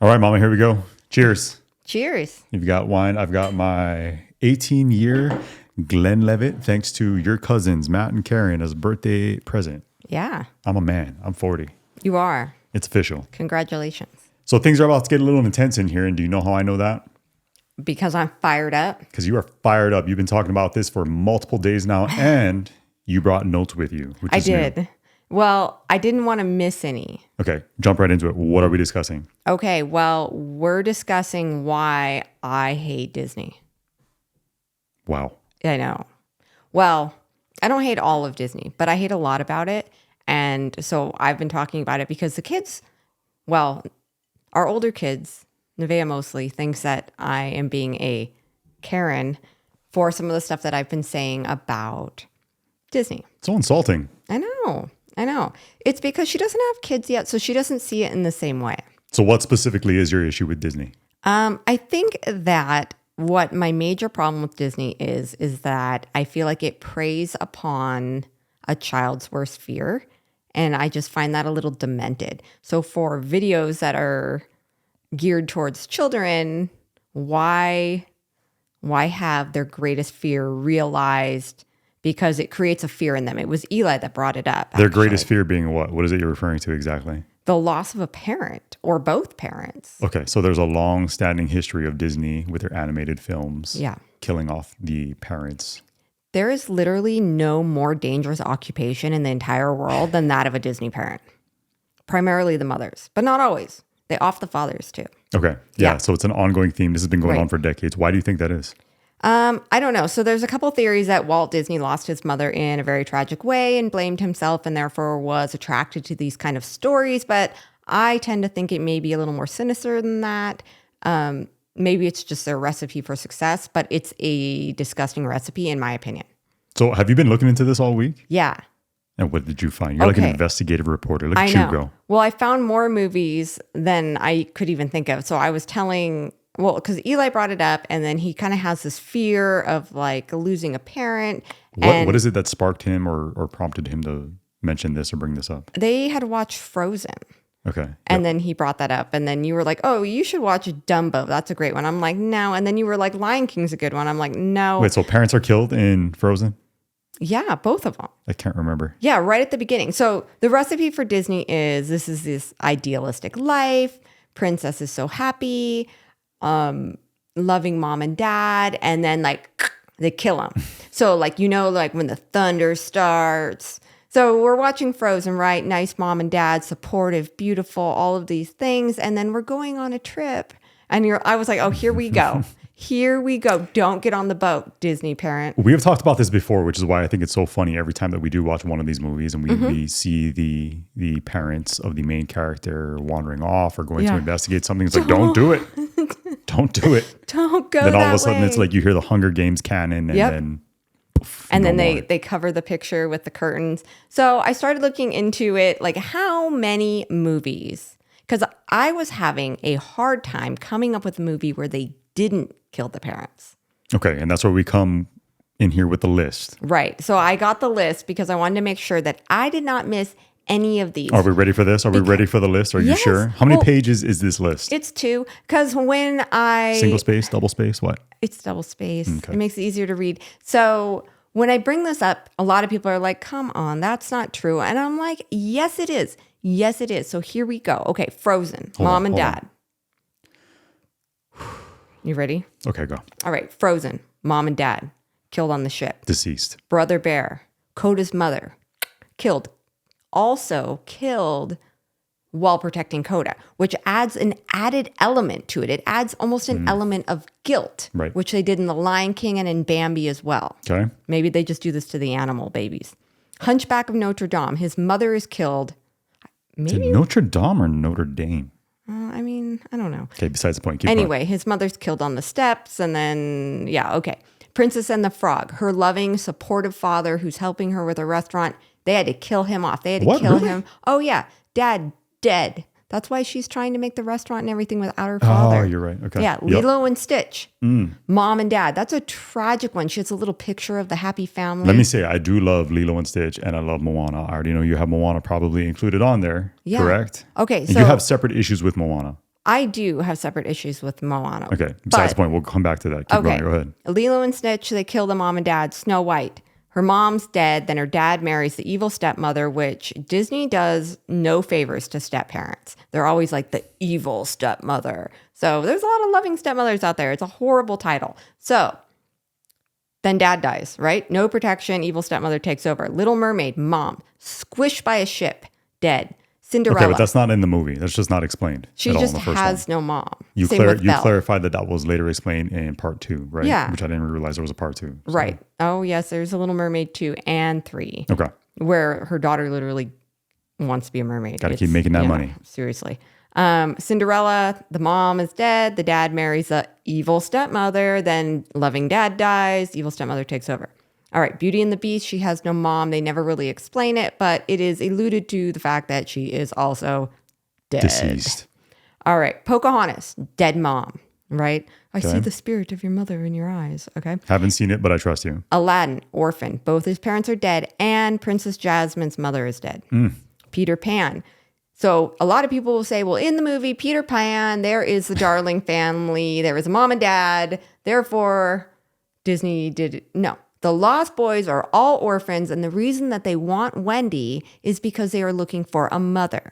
All right, Mama, here we go. Cheers. Cheers. You've got wine. I've got my 18-year Glenlivet, thanks to your cousins, Matt and Karen, as a birthday present. Yeah. I'm a man. I'm 40. You are. It's official. Congratulations. So things are about to get a little intense in here. And do you know how I know that? Because I'm fired up. Because you are fired up. You've been talking about this for multiple days now. And you brought notes with you. Which is did. New. Well, I didn't want to miss any. Okay. Jump right into it. What are we discussing? Okay. Well, we're discussing why I hate Disney. Wow. I know. Well, I don't hate all of Disney, but I hate a lot about it. And so I've been talking about it because the kids, well, our older kids, Nevaeh mostly, thinks that I am being a Karen for some of the stuff that I've been saying about Disney. So insulting. I know. It's because she doesn't have kids yet, so she doesn't see it in the same way. So what specifically is your issue with Disney? I think that what my major problem with Disney is that I feel like it preys upon a child's worst fear. And I just find that a little demented. So for videos that are geared towards children, why have their greatest fear realized? Because it creates a fear in them. It was Eli that brought it up. Their greatest fear being what? What is it you're referring to exactly? The loss of a parent or both parents. Okay, so there's a long-standing history of Disney with their animated films killing off the parents. There is literally no more dangerous occupation in the entire world than that of a Disney parent. Primarily the mothers, but not always. They off the fathers too. Okay, yeah. So it's an ongoing theme. This has been going Right. on for decades. Why do you think that is? I don't know. So there's a couple theories that Walt Disney lost his mother in a very tragic way and blamed himself and therefore was attracted to these kind of stories. But I tend to think it may be a little more sinister than that. Maybe it's just their recipe for success, but it's a disgusting recipe in my opinion. So have you been looking into this all week? Yeah. And what did you find? You're like an investigative reporter. Look at you go. Well, I found more movies than I could even think of. So I was telling... Well, because Eli brought it up, and then he kind of has this fear of like losing a parent. What is it that sparked him or prompted him to mention this or bring this up? They had watched Frozen. Okay. And then he brought that up. And then you were like, oh, you should watch Dumbo. That's a great one. I'm like, no. And then you were like, Lion King's a good one. I'm like, no. Wait, so parents are killed in Frozen? Yeah, both of them. I can't remember. Yeah, right at the beginning. So the recipe for Disney is this idealistic life. Princess is so happy. Loving mom and dad, and then like they kill him. So like, like when the thunder starts. So we're watching Frozen, right? Nice mom and dad, supportive, beautiful, all of these things. And then we're going on a trip. And I was like, oh, here we go. Here we go. Don't get on the boat, Disney parent. We have talked about this before, which is why I think it's so funny every time that we do watch one of these movies and we see the parents of the main character wandering off or going to investigate something. It's like, don't do it. Don't do it. Don't go Then all that of a sudden way. it's like you hear the Hunger Games canon and then poof, and then more. they cover the picture with the curtains. So I started looking into it, like how many movies, because I was having a hard time coming up with a movie where they didn't kill the parents. Okay, and that's where we come in here with the list. Right. So I got the list because I wanted to make sure that I did not miss any of these. Are we ready for this? Are we ready for the list? Are you sure? How many pages is this list? It's 2. Because when I... Single space, double space, what? It's double space. Okay. It makes it easier to read. So when I bring this up, a lot of people are like, come on, that's not true. And I'm like, yes, it is. Yes, it is. So here we go. Okay, Frozen, mom and dad. You ready? Okay, go. All right, Frozen, mom and dad, killed on the ship. Deceased. Brother Bear, Coda's mother, killed. Also killed while protecting Coda, which adds an added element to it. It adds almost an element of guilt, Right. which they did in The Lion King and in Bambi as well. Okay. Maybe they just do this to the animal babies. Hunchback of Notre Dame, his mother is killed. Is it Notre Dame or Notre Dame? I don't know. Okay, besides the point. Keep Anyway, his mother's killed on the steps, and then, okay. Princess and the Frog, her loving, supportive father who's helping her with a restaurant, they had to kill him off. They had to kill him. Oh, yeah. Dad, dead. That's why she's trying to make the restaurant and everything without her father. Oh, you're right. Okay. Yeah, Lilo and Stitch. Mom and Dad. That's a tragic one. She has a little picture of the happy family. Let me say, I do love Lilo and Stitch, and I love Moana. I already know you have Moana probably included on there, correct? Okay, And so you have separate issues with Moana. I do have separate issues with Moana. Okay. Besides the point, we'll come back to that. Keep going. Go ahead. Lilo and Stitch, they kill the mom and dad. Snow White. Her mom's dead. Then her dad marries the evil stepmother, which Disney does no favors to step-parents. They're always like the evil stepmother. So there's a lot of loving stepmothers out there. It's a horrible title. So then dad dies, right? No protection. Evil stepmother takes over. Little Mermaid, mom, squished by a ship, dead. Cinderella. Okay, but that's not in the movie. That's just not explained. She just has no mom. You clarified that was later explained in part 2, right? Yeah. Which I didn't realize there was a part 2. So. Right. Oh, yes. There's a Little Mermaid 2 and 3. Okay. Where her daughter literally wants to be a mermaid. Got to keep making that money. Seriously. Cinderella, the mom is dead. The dad marries the evil stepmother. Then loving dad dies. Evil stepmother takes over. All right, Beauty and the Beast, she has no mom. They never really explain it, but it is alluded to the fact that she is also dead. Deceased. All right, Pocahontas, dead mom, right? I see the spirit of your mother in your eyes, okay? Haven't seen it, but I trust you. Aladdin, orphan. Both his parents are dead, and Princess Jasmine's mother is dead. Peter Pan. So a lot of people will say, well, in the movie Peter Pan, there is the Darling family. There is a mom and dad. Therefore, Disney did it. No. The Lost Boys are all orphans, and the reason that they want Wendy is because they are looking for a mother.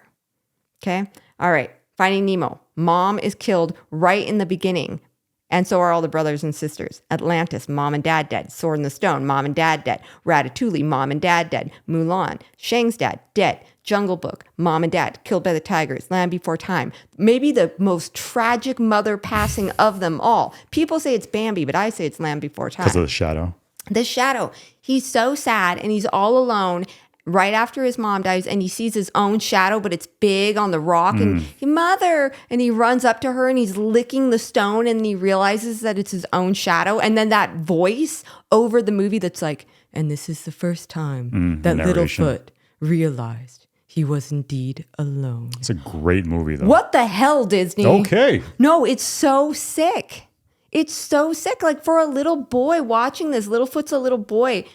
Okay? All right. Finding Nemo. Mom is killed right in the beginning, and so are all the brothers and sisters. Atlantis, mom and dad dead. Sword in the Stone, mom and dad dead. Ratatouille, mom and dad dead. Mulan, Shang's dad dead. Jungle Book, mom and dad killed by the tigers. Land Before Time. Maybe the most tragic mother passing of them all. People say it's Bambi, but I say it's Land Before Time. Because of the shadow. The shadow. He's so sad and he's all alone right after his mom dies, and he sees his own shadow, but it's big on the rock. And mother, and he runs up to her and he's licking the stone, and he realizes that it's his own shadow. And then that voice over the movie that's like, and this is the first time that Littlefoot realized he was indeed alone. It's a great movie, though. What the hell, Disney? Okay. No, it's so sick. It's so sick. Like, for a little boy watching this, Littlefoot's a little boy.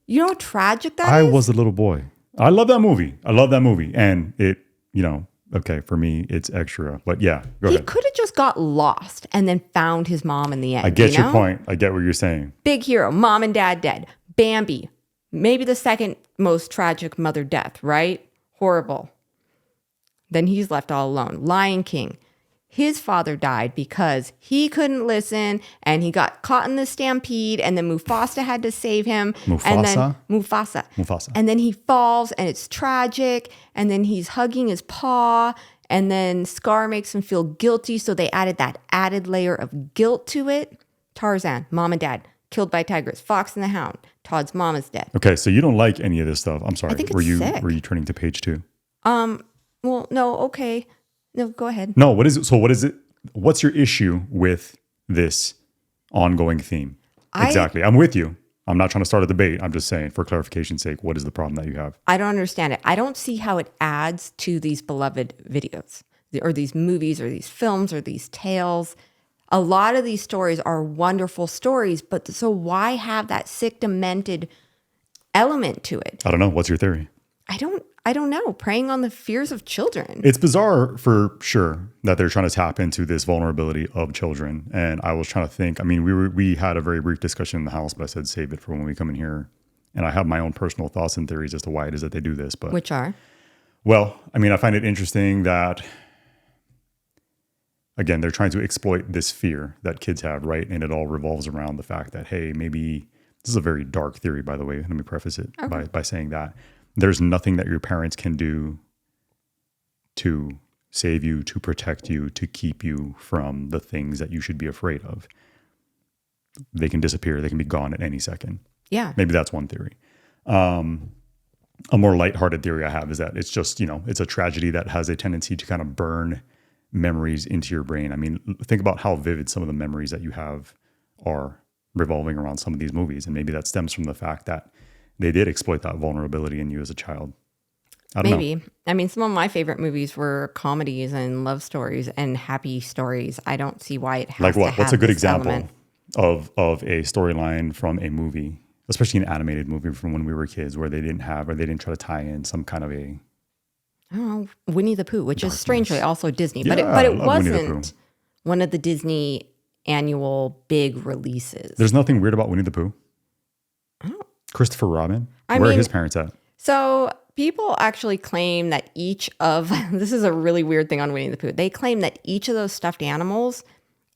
You know how tragic that is? I was a little boy. I love that movie. And it, okay, for me, it's extra. But yeah, go ahead. He could have just got lost and then found his mom in the end. I get your point. I get what you're saying. Big hero, mom and dad dead. Bambi, maybe the second most tragic mother death, right? Horrible. Then he's left all alone. Lion King. His father died because he couldn't listen and he got caught in the stampede, and then Mufasa had to save him. Mufasa. And then he falls and it's tragic, and then he's hugging his paw, and then Scar makes him feel guilty, so they added that added layer of guilt to it. Tarzan, mom and dad, killed by tigers. Fox and the Hound, Todd's mom is dead. Okay, so you don't like any of this stuff. I'm sorry. I think it's sick. Were you turning to page 2? Well, no, okay. No, go ahead. No, what is it? So what is it? What's your issue with this ongoing theme? Exactly. I'm with you. I'm not trying to start a debate. I'm just saying, for clarification's sake, what is the problem that you have? I don't understand it. I don't see how it adds to these beloved videos or these movies or these films or these tales. A lot of these stories are wonderful stories, but so why have that sick, demented element to it? I don't know. What's your theory? I don't know. Preying on the fears of children. It's bizarre for sure that they're trying to tap into this vulnerability of children. And I was trying to think, we had a very brief discussion in the house, but I said, save it for when we come in here. And I have my own personal thoughts and theories as to why it is that they do this. But which are? Well, I find it interesting that, again, they're trying to exploit this fear that kids have, right? And it all revolves around the fact that, hey, maybe this is a very dark theory, by the way. Let me preface it by saying that. There's nothing that your parents can do to save you, to protect you, to keep you from the things that you should be afraid of. They can disappear. They can be gone at any second. Yeah. Maybe that's one theory. A more lighthearted theory I have is that it's just, it's a tragedy that has a tendency to kind of burn memories into your brain. Think about how vivid some of the memories that you have are revolving around some of these movies. And maybe that stems from the fact that they did exploit that vulnerability in you as a child. I don't know. Some of my favorite movies were comedies and love stories and happy stories. I don't see why it has like what? To What's have a good this example element. of a storyline from a movie, especially an animated movie from when we were kids, where they didn't try to tie in some kind of a I don't know, Winnie the Pooh, which is strangely also Disney, Yeah, but I it love Winnie the wasn't one of the Disney annual big releases. There's nothing weird about Winnie the Pooh. Oh. Christopher Robin. I Where are mean, his parents at? So people actually claim that each of this is a really weird thing on Winnie the Pooh. They claim that each of those stuffed animals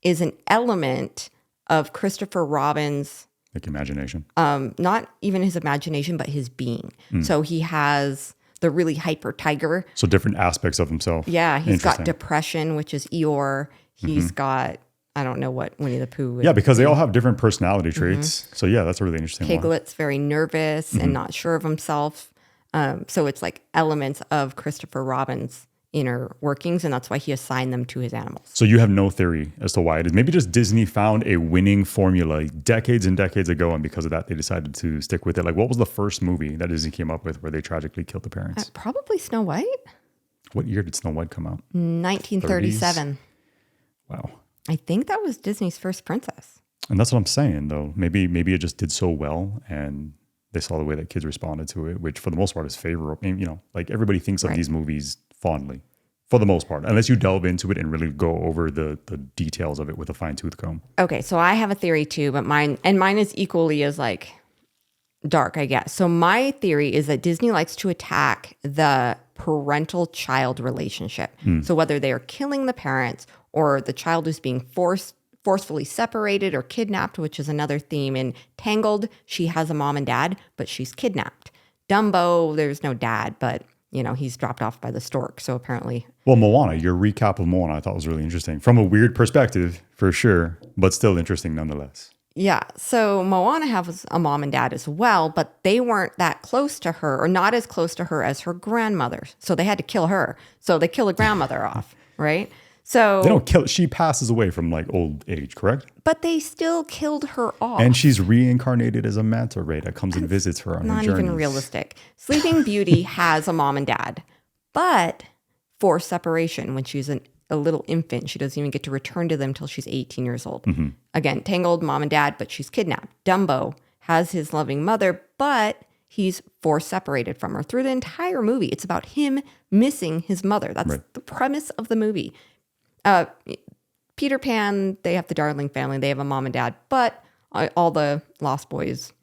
is an element of Christopher Robin's Like imagination. not even his imagination, but his being. So he has the really hyper tiger. So different aspects of himself. Yeah, he's got depression, which is Eeyore. He's got, I don't know what Winnie the Pooh is. Yeah, because they all have different personality traits. So yeah, that's a really interesting one. Piglet's very nervous and not sure of himself. So it's like elements of Christopher Robin's inner workings, and that's why he assigned them to his animals. So you have no theory as to why it is. Maybe just Disney found a winning formula decades and decades ago, and because of that, they decided to stick with it. Like, what was the first movie that Disney came up with where they tragically killed the parents? Probably Snow White. What year did Snow White come out? 1937. 30s? Wow. I think that was Disney's first princess. And that's what I'm saying, though. Maybe it just did so well, and they saw the way that kids responded to it, which for the most part is favorable. I mean, like everybody thinks of these movies fondly, for the most part, unless you delve into it and really go over the details of it with a fine-tooth comb. Okay, so I have a theory too, but mine is equally as like dark, I guess. So my theory is that Disney likes to attack the parental-child relationship. So whether they are killing the parents or the child is being forcefully separated or kidnapped, which is another theme. In Tangled, she has a mom and dad, but she's kidnapped. Dumbo, there's no dad, but he's dropped off by the stork. So apparently. Well, Moana, your recap of Moana, I thought was really interesting from a weird perspective, for sure, but still interesting nonetheless. Yeah. So Moana has a mom and dad as well, but they weren't that close to her, or not as close to her as her grandmother. So they had to kill her. So they kill the grandmother off, right? So they don't kill. She passes away from like old age, correct? But they still killed her off. And she's reincarnated as a manta ray that comes and visits her on her journeys. Not even realistic. Sleeping Beauty has a mom and dad, but forced separation when she's a little infant. She doesn't even get to return to them until she's 18 years old. Again, Tangled, mom and dad, but she's kidnapped. Dumbo has his loving mother, but he's forced separated from her through the entire movie. It's about him missing his mother. That's the premise of the movie. Peter Pan, they have the Darling family. They have a mom and dad, but all the Lost Boys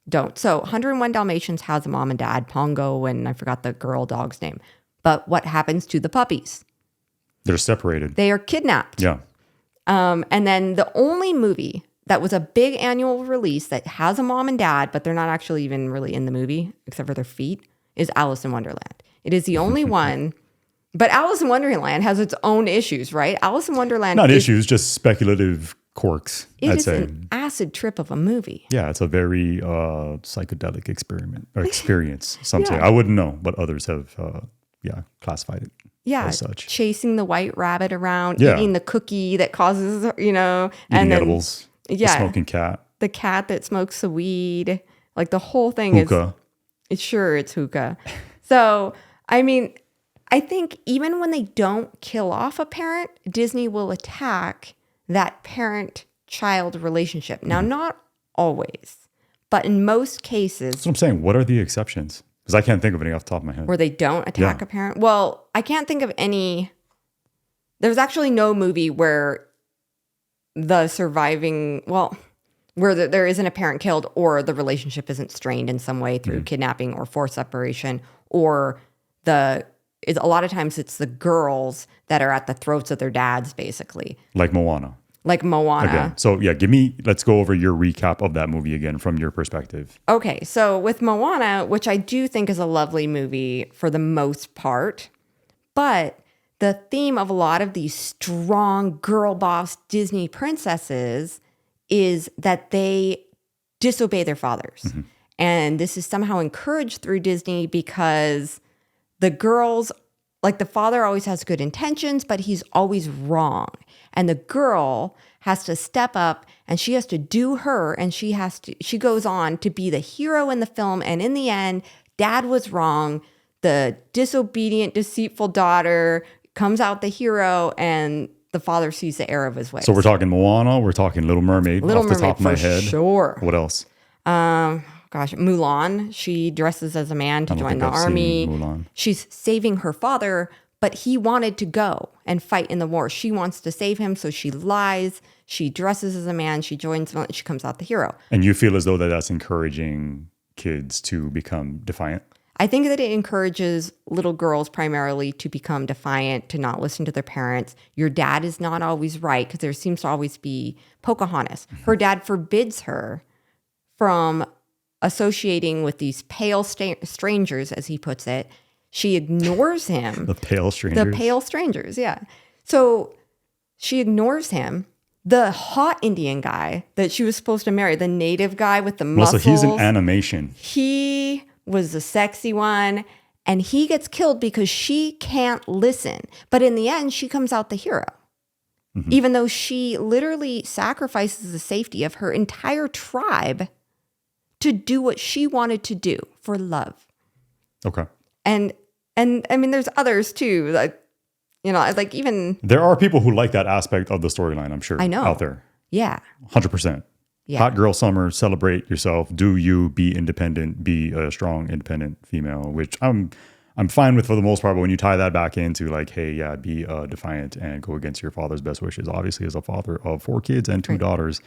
don't. So 101 Dalmatians has a mom and dad, Pongo, and I forgot the girl dog's name. But what happens to the puppies? They're separated. They are kidnapped. Yeah. And then the only movie that was a big annual release that has a mom and dad, but they're not actually even really in the movie, except for their feet, is Alice in Wonderland. It is the only one. But Alice in Wonderland has its own issues, right? Alice in Wonderland. Not issues, just speculative quirks, I'd say. It is an acid trip of a movie. Yeah, it's a very psychedelic experience, some say. I wouldn't know, but others have, classified it as such. Chasing the white rabbit around, eating the cookie that causes, eating edibles, the smoking cat. The cat that smokes the weed. Like the whole thing hookah. It's hookah. So, I mean, I think even when they don't kill off a parent, Disney will attack that parent-child relationship. Now, not always, but in most cases. That's what I'm saying. What are the exceptions? Because I can't think of any off the top of my head. Where they don't attack a parent? Well, I can't think of any. There's actually no movie where the surviving, where there isn't a parent killed or the relationship isn't strained in some way through kidnapping or forced separation, or a lot of times it's the girls that are at the throats of their dads, basically. Like Moana. Again. So let's go over your recap of that movie again from your perspective. Okay, so with Moana, which I do think is a lovely movie for the most part, but the theme of a lot of these strong girl boss Disney princesses is that they disobey their fathers. And this is somehow encouraged through Disney because the girls, like the father always has good intentions, but he's always wrong. And the girl has to step up and she has to do her, and she goes on to be the hero in the film. And in the end, dad was wrong. The disobedient, deceitful daughter comes out the hero, and the father sees the error of his ways. So we're talking Moana, we're talking Little Mermaid off the top of my head. Sure. What else? God, gosh, Mulan. She dresses as a man to join the army. Mulan. She's saving her father, but he wanted to go and fight in the war. She wants to save him, so she lies. She dresses as a man. She joins. She comes out the hero. And you feel as though that's encouraging kids to become defiant? I think that it encourages little girls primarily to become defiant, to not listen to their parents. Your dad is not always right, because there seems to always be Pocahontas. Her dad forbids her from associating with these pale strangers, as he puts it. She ignores him. The pale strangers? The pale strangers, yeah. So she ignores him. The hot Indian guy that she was supposed to marry, the native guy with the muscles. So he's an animation. He was the sexy one, and he gets killed because she can't listen. But in the end, she comes out the hero. Even though she literally sacrifices the safety of her entire tribe to do what she wanted to do for love. Okay. And I mean, there's others too. Like, you know, like even... There are people who like that aspect of the storyline, I'm sure. I know. Out there. Yeah. 100%. Yeah. Hot girl summer, celebrate yourself. Do you, be independent, be a strong, independent female, which I'm fine with for the most part. But when you tie that back into like, hey, yeah, be defiant and go against your father's best wishes. Obviously, as a father of 4 kids and 2 daughters,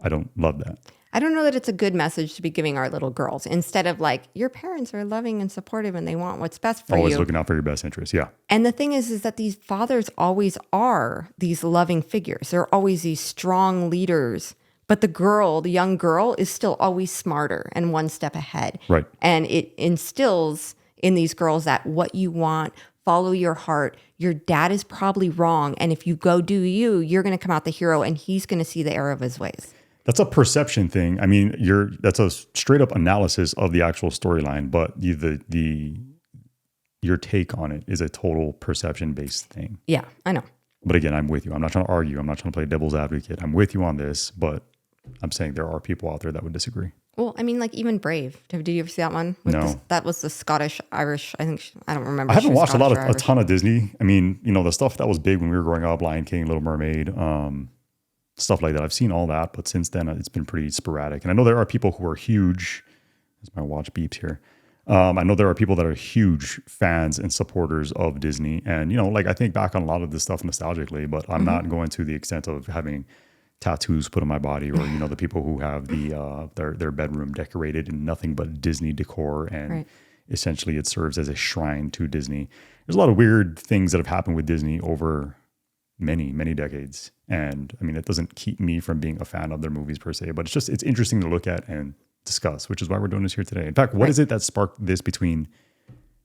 I don't love that. I don't know that it's a good message to be giving our little girls. Instead of like, your parents are loving and supportive and they want what's best for you. Always looking out for your best interests, yeah. And the thing is that these fathers always are these loving figures. They're always these strong leaders. But the young girl is still always smarter and one step ahead. Right. And it instills in these girls that what you want, follow your heart. Your dad is probably wrong. And if you go do you, you're going to come out the hero and he's going to see the error of his ways. That's a perception thing. I mean, that's a straight up analysis of the actual storyline, but your take on it is a total perception based thing. Yeah, I know. But again, I'm with you. I'm not trying to argue. I'm not trying to play devil's advocate. I'm with you on this, but I'm saying there are people out there that would disagree. Well, I mean, like even Brave. Did you ever see that one? No. That was the Scottish-Irish. I don't remember. I haven't watched a ton of Disney. I mean, you know, the stuff that was big when we were growing up, Lion King, Little Mermaid, stuff like that. I've seen all that, but since then it's been pretty sporadic. And I know there are people who are huge, as my watch beeps here. I know there are people that are huge fans and supporters of Disney. And, you know, like I think back on a lot of this stuff nostalgically, but I'm not going to the extent of having tattoos put on my body, or, you know, the people who have their bedroom decorated in nothing but Disney decor. And essentially it serves as a shrine to Disney. There's a lot of weird things that have happened with Disney over many, many decades. And I mean, it doesn't keep me from being a fan of their movies per se, but it's interesting to look at and discuss, which is why we're doing this here today. In fact, what is it that sparked this between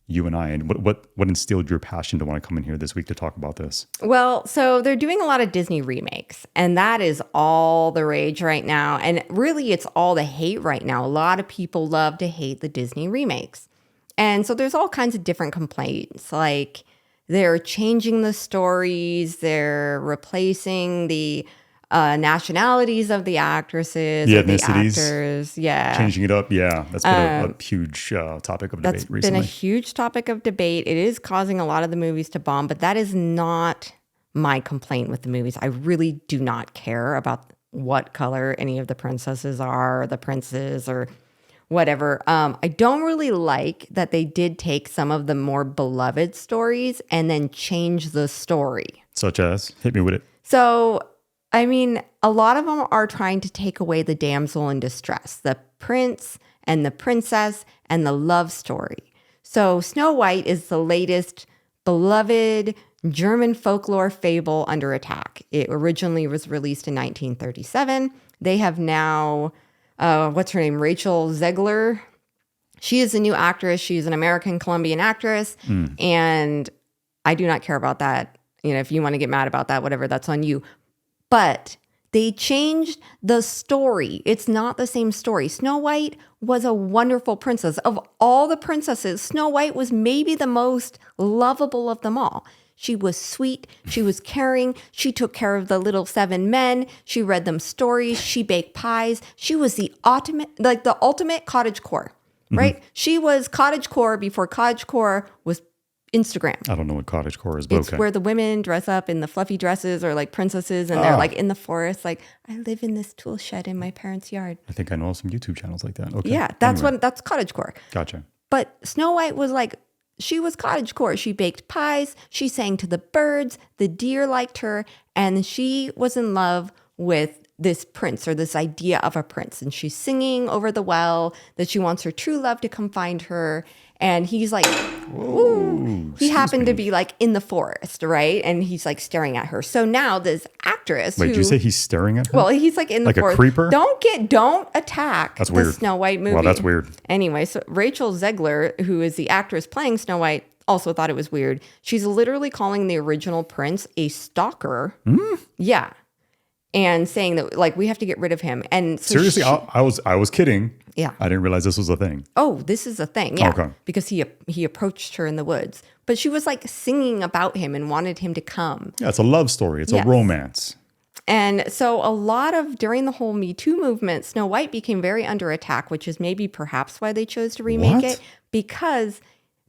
you and I, and what instilled your passion to want to come in here this week to talk about this? Well, so they're doing a lot of Disney remakes, and that is all the rage right now. And really, it's all the hate right now. A lot of people love to hate the Disney remakes. And so there's all kinds of different complaints, like they're changing the stories, they're replacing the nationalities of the actresses, the or the ethnicities, actors, changing it up. Yeah, that's been a huge topic of debate recently. That's been a huge topic of debate. It is causing a lot of the movies to bomb, but that is not my complaint with the movies. I really do not care about what color any of the princesses are, or the princes, or whatever. I don't really like that they did take some of the more beloved stories and then change the story. Such as? Hit me with it. So, I mean, a lot of them are trying to take away the damsel in distress, the prince and the princess and the love story. So Snow White is the latest beloved German folklore fable under attack. It originally was released in 1937. They have now... what's her name? Rachel Zegler. She is a new actress. She's an American Colombian actress. And I do not care about that. You know, if you want to get mad about that, whatever, that's on you. But they changed the story. It's not the same story. Snow White was a wonderful princess. Of all the princesses, Snow White was maybe the most lovable of them all. She was sweet. She was caring. She took care of the little 7 men. She read them stories. She baked pies. She was the ultimate cottagecore, right? She was cottagecore before cottagecore was Instagram. I don't know what cottagecore is, but It's where the women dress up in the fluffy dresses or like princesses, and they're like in the forest. Like, I live in this tool shed in my parents' yard. I think I know some YouTube channels like that. Okay. Yeah, that's cottagecore. Gotcha. But Snow White was like, she was cottagecore. She baked pies. She sang to the birds. The deer liked her, and she was in love with this prince, or this idea of a prince. And she's singing over the well that she wants her true love to come find her. And he's like, ooh, he happened to be like in the forest, right? And he's like staring at her. So now this actress. Wait, did you say he's staring at her? Well, he's like in the forest. Like a creeper? Don't attack that's the weird. Snow White movie. Well, that's weird. Anyway, so Rachel Zegler, who is the actress playing Snow White, also thought it was weird. She's literally calling the original prince a stalker. Yeah. And saying that, like, we have to get rid of him. And so seriously, I was kidding. Yeah. I didn't realize this was a thing. Oh, this is a thing. Yeah. Okay. Because he approached her in the woods. But she was like singing about him and wanted him to come. Yeah, it's a love story. It's a romance. And so during the whole Me Too movement, Snow White became very under attack, which is maybe perhaps why they chose to remake it. Because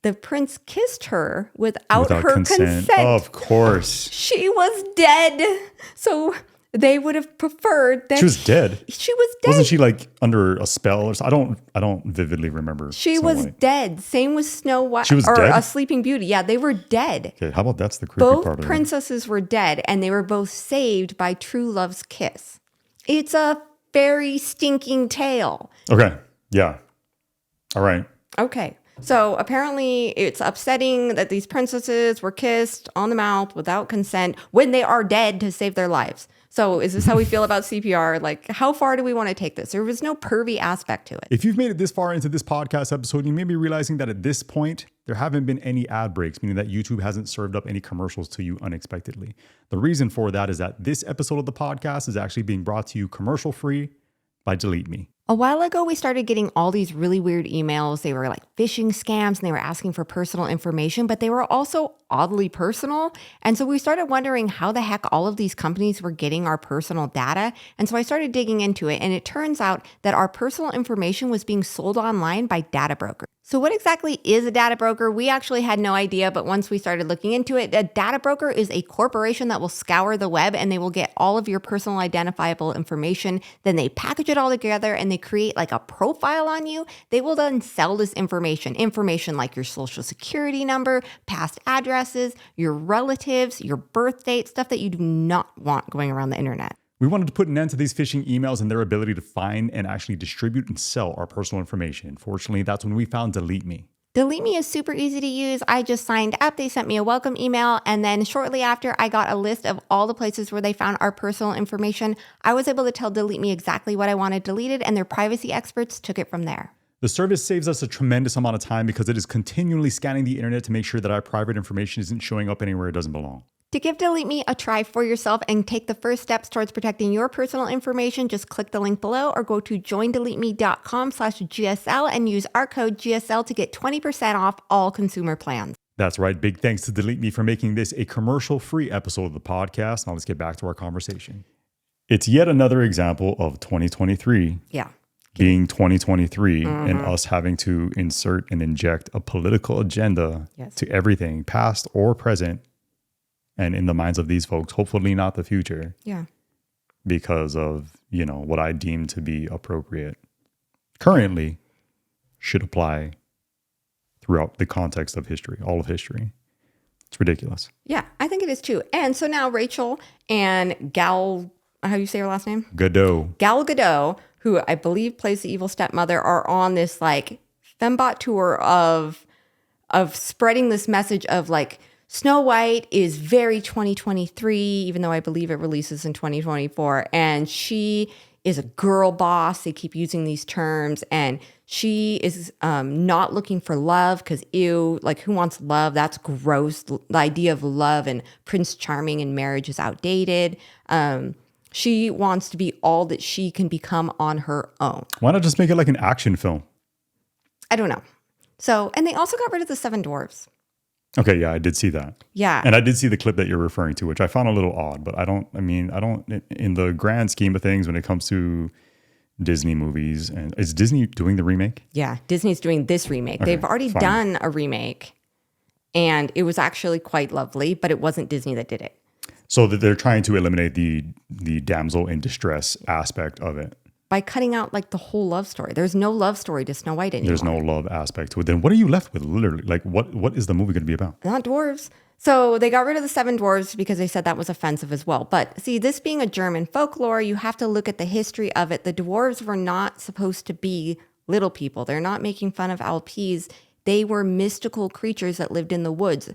the prince kissed her without her consent. Of course. She was dead. So they would have preferred that she was dead. She was dead. Wasn't she like under a spell or something? I don't vividly remember. She was dead. Same with Snow White. She was or dead? A Sleeping Beauty. Yeah, they were dead. Okay, how about that's the creepy Both part of it? Both princesses were dead, and they were both saved by true love's kiss. It's a very stinking tale. Okay. Yeah. All right. Okay. So apparently it's upsetting that these princesses were kissed on the mouth without consent when they are dead to save their lives. So is this how we feel about CPR? Like, how far do we want to take this? There was no pervy aspect to it. If you've made it this far into this podcast episode, you may be realizing that at this point, there haven't been any ad breaks, meaning that YouTube hasn't served up any commercials to you unexpectedly. The reason for that is that this episode of the podcast is actually being brought to you commercial free by Delete Me. A while ago, we started getting all these really weird emails. They were like phishing scams and they were asking for personal information, but they were also oddly personal. And so we started wondering how the heck all of these companies were getting our personal data. And so I started digging into it, and it turns out that our personal information was being sold online by data brokers. So what exactly is a data broker? We actually had no idea, but once we started looking into it, a data broker is a corporation that will scour the web, and they will get all of your personal identifiable information. Then they package it all together and they create like a profile on you. They will then sell this information like your social security number, past addresses, your relatives, your birth date, stuff that you do not want going around the internet. We wanted to put an end to these phishing emails and their ability to find and actually distribute and sell our personal information. Fortunately, that's when we found Delete Me. Delete Me is super easy to use. I just signed up. They sent me a welcome email. And then shortly after, I got a list of all the places where they found our personal information. I was able to tell Delete Me exactly what I wanted deleted, and their privacy experts took it from there. The service saves us a tremendous amount of time because it is continually scanning the internet to make sure that our private information isn't showing up anywhere it doesn't belong. To give Delete Me a try for yourself and take the first steps towards protecting your personal information, just click the link below or go to joindeleteme.com/GSL and use our code GSL to get 20% off all consumer plans. That's right. Big thanks to Delete Me for making this a commercial-free episode of the podcast. Now let's get back to our conversation. It's yet another example of 2023 being 2023 and us having to insert and inject a political agenda to everything, past or present. And in the minds of these folks, hopefully not the future. Yeah. Because of, what I deem to be appropriate currently should apply throughout the context of history, all of history. It's ridiculous. Yeah, I think it is too. And so now Rachel and Gal, how do you say her last name? Gadot. Gal Gadot, who I believe plays the evil stepmother, are on this like fembot tour of spreading this message of like, Snow White is very 2023, even though I believe it releases in 2024. And she is a girl boss. They keep using these terms. And she is not looking for love because, ew, like who wants love? That's gross. The idea of love and Prince Charming in marriage is outdated. She wants to be all that she can become on her own. Why not just make it like an action film? I don't know. So, and they also got rid of the 7 dwarves. Okay, yeah, I did see that. Yeah. And I did see the clip that you're referring to, which I found a little odd, but I don't, in the grand scheme of things, when it comes to Disney movies, and is Disney doing the remake? Yeah, Disney's doing this remake. Okay, They've already done a remake. And it was actually quite lovely, but it wasn't Disney that did it. So that they're trying to eliminate the damsel in distress aspect of it. By cutting out like the whole love story. There's no love story to Snow White anymore. There's no love aspect to it. Then what are you left with? Literally, like what is the movie going to be about? Not dwarves. So they got rid of the 7 dwarves because they said that was offensive as well. But see, this being a German folklore, you have to look at the history of it. The dwarves were not supposed to be little people. They're not making fun of Alpes. They were mystical creatures that lived in the woods,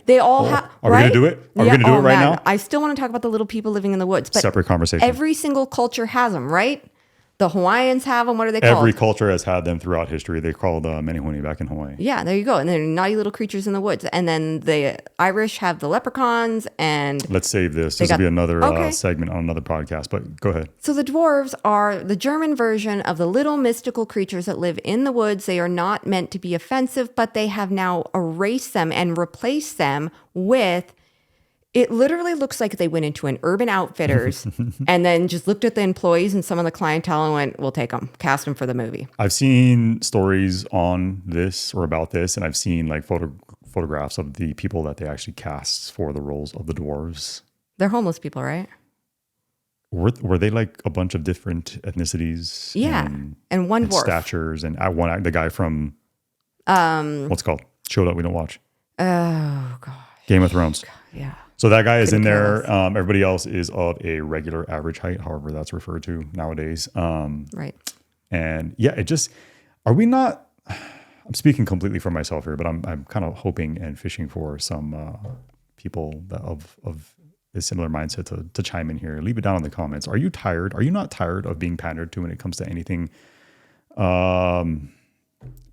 they all have. Are we going to do it? Are we going to do it right now? I still want to talk about the little people living in the woods, but separate conversation. Every single culture has them, right? The Hawaiians have them. What are they called? Every culture has had them throughout history. They're called menehune back in Hawaii. Yeah, there you go. And they're naughty little creatures in the woods. And then the Irish have the leprechauns. And let's save this. This will be another segment on another podcast. But go ahead. So the dwarves are the German version of the little mystical creatures that live in the woods. They are not meant to be offensive, but they have now erased them and replaced them with. It literally looks like they went into an Urban Outfitters and then just looked at the employees and some of the clientele and went, we'll take them, cast them for the movie. I've seen stories on this or about this, and I've seen like photographs of the people that they actually cast for the roles of the dwarves. They're homeless people, right? Were they like a bunch of different ethnicities? Yeah, and one dwarf. Statures, and the guy from, what's it called? Show that we don't watch. Oh, gosh. Game of Thrones. Yeah. So that guy is in there. Everybody else is of a regular average height, however that's referred to nowadays. Right. And yeah, are we not, I'm speaking completely for myself here, but I'm kind of hoping and fishing for some people that of a similar mindset to chime in here. Leave it down in the comments. Are you tired? Are you not tired of being pandered to when it comes to anything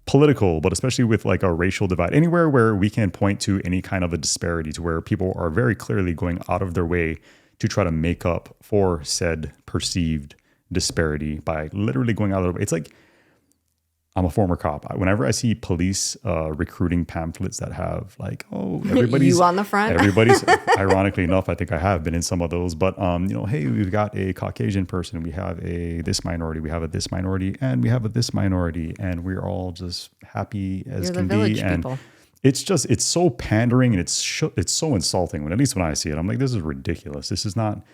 political, but especially with like a racial divide, anywhere where we can point to any kind of a disparity to where people are very clearly going out of their way to try to make up for said perceived disparity by literally going out of their way. It's like, I'm a former cop. Whenever I see police recruiting pamphlets that have like, oh, everybody's you on the front. Everybody's ironically enough, I think I have been in some of those. But hey, we've got a Caucasian person, we have a this minority, we have a this minority, and we have a this minority, and we're all just happy as can be. And people. It's so pandering, and it's so insulting. At least when I see it, I'm like, this is ridiculous. This is not.